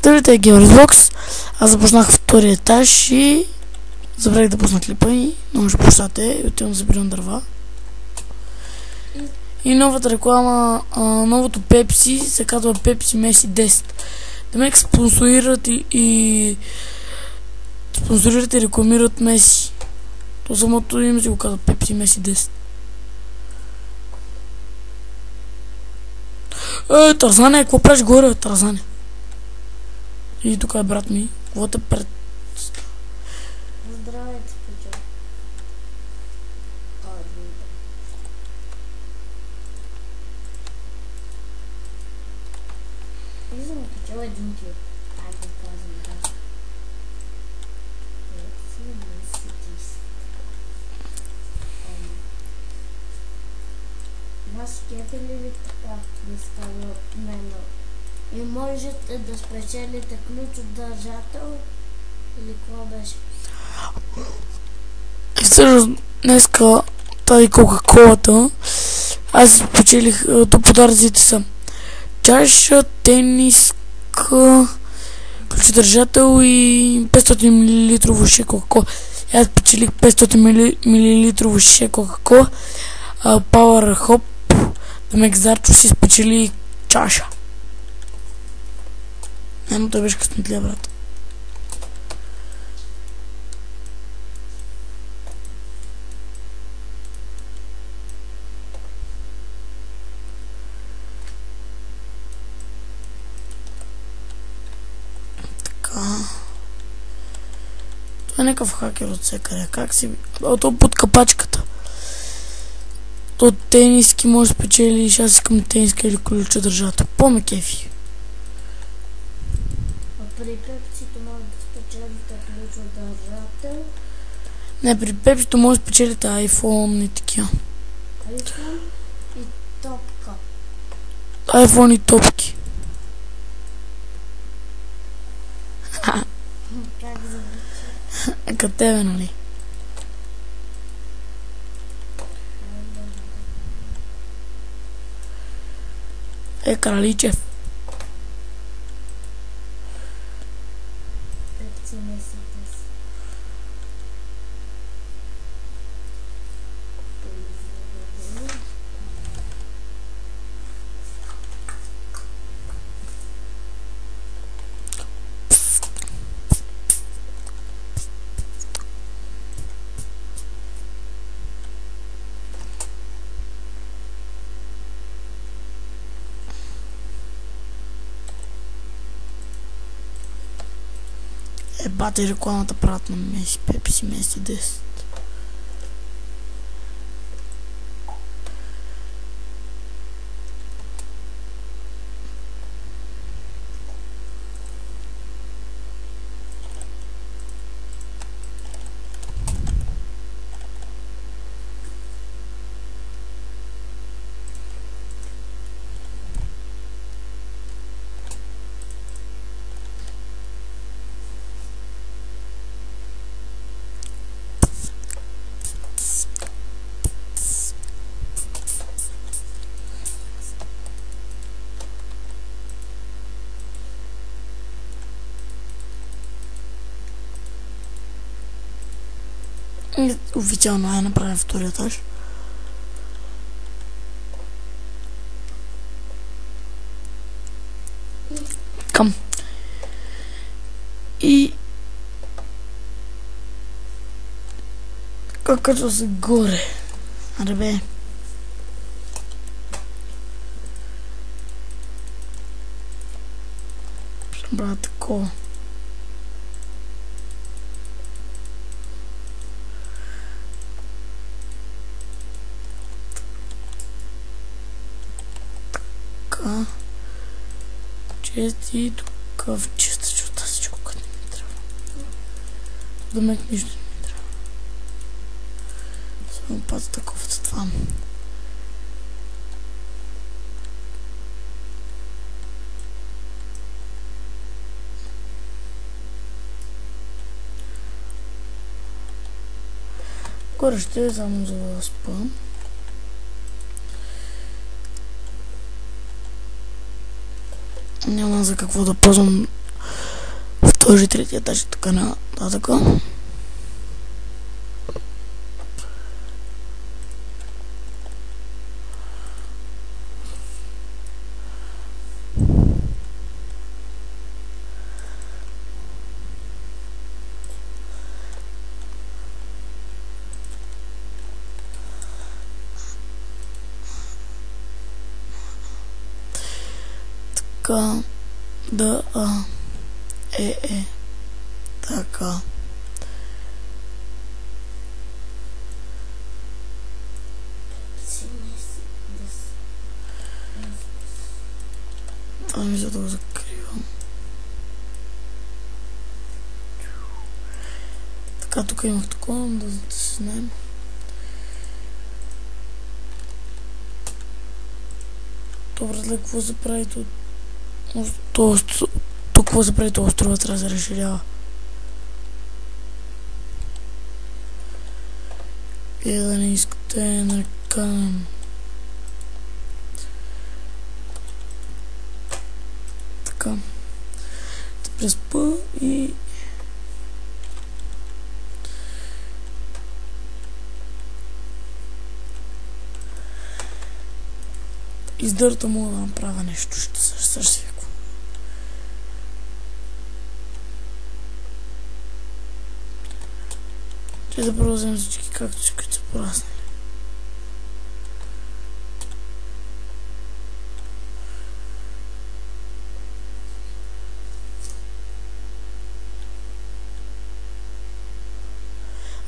Здравейте, Георгиз. Аз започнах втория етаж и забравих да пусна клипа и много ще прощате и отивам да забирам дърва. И новата реклама, новото Пепси се казва Пепси Меси 10. Демек спонсорират и рекламират Меси. То самото име си го казва Пепси Меси 10. Тарзане, какво правиш горе, Тарзане? И тук е брат ми. Какво те пред... Здравейте, пичо. Виждам, пичо е джунки. Как да казвам, да. Вас кефи ли така да става от мен? И можете да спечелите ключ от държател или какво беше? И всъщност днеска тази кока-колата аз спечелих, тук подаръците са чаша, тениска, ключодържател и 500 мл ше кока-кола. Аз спечелих 500 мл ше кока-кола, Power Hop, Демек Зарчо си спечели чаша. Но той беше късметлия, брат. Така. Това е някакъв хакер от всекъде. Как си... То под капачката. То тениски може да спечели. Аз искам тениска или ключодържател. По-ме кефи. При пепсито може да спечелите ключ от държател. Не, при пепсито може да спечелите iPhone и такива. iPhone и топка. iPhone и топки. Как звучи? Като тебе, нали? Краличев. Пепси Меси 10. Бате рекламата правят на Меси, Пепси Меси 10. И официално е направен втори етаж. Към. И както се горе. Арбе. Брат, такова. Чести тук в чиста чута всичко, като не ми трябва. Да ме нищо не ми трябва. Само пазя такова за това. Горе ще е само за да спам. Няма за какво да ползвам втори, трети етаж и така нататък. Така, да, така. Това мисля да го закривам. Така, тук имах такова, да се знаем. Добре, какво се прави тут? Тук какво се прави това острова, трябва да се разширява. И да не искате на камен. Така. Да преспа и... Издърта мога да направя нещо, ще се сърсвико. Ще да продължим всички както които са пораснали.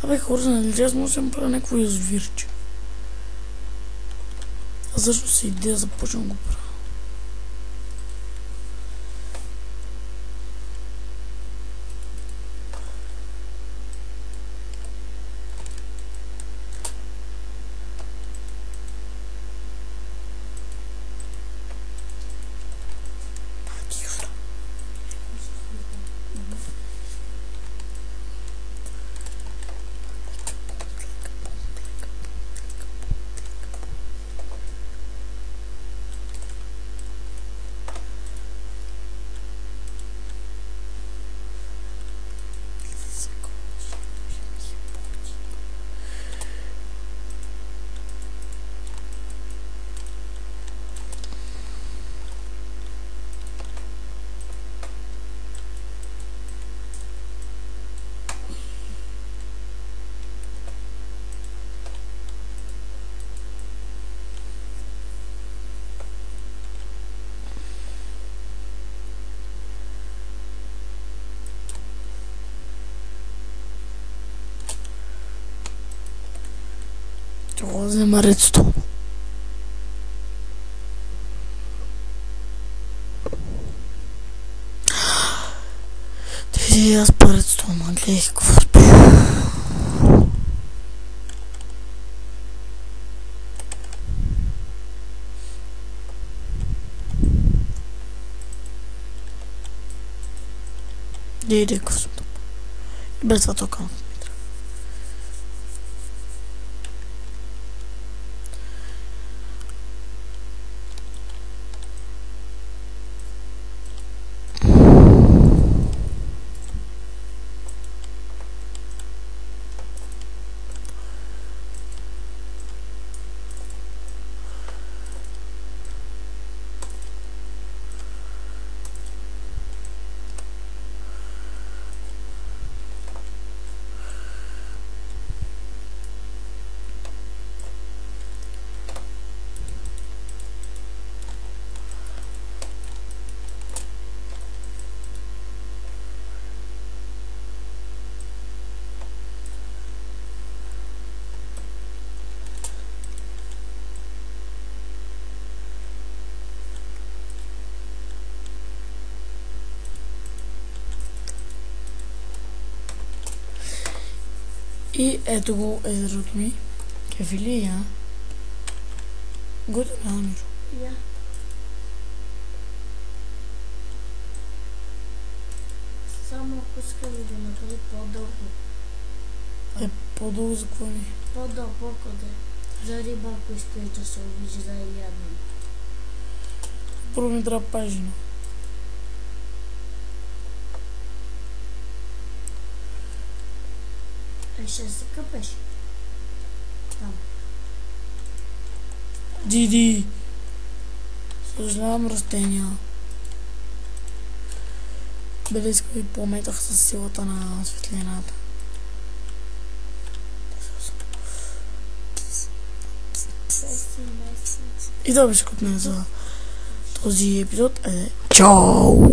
Абе хора, нали аз може да направя някакво язовирче. А защо си идея започвам го правя? Това да взема редстон. Тези аз по редстон, гледах какво Иди, какво съм тук. И без това тока. И ето го езерото ми. Кефи ли е, а? Готово, Миро? Да. Само ако иска да го направи по-дълго. По-дълго за какво ми? По-дълбоко да е. За риба, ако искаш да се обижи да я ядем. Първо ми трябва пажина. И ще се къпеш. Там. Диди. Съжалявам, растения. Белезко ви пометах с силата на светлината. И това беше от мен за този епизод. Чао!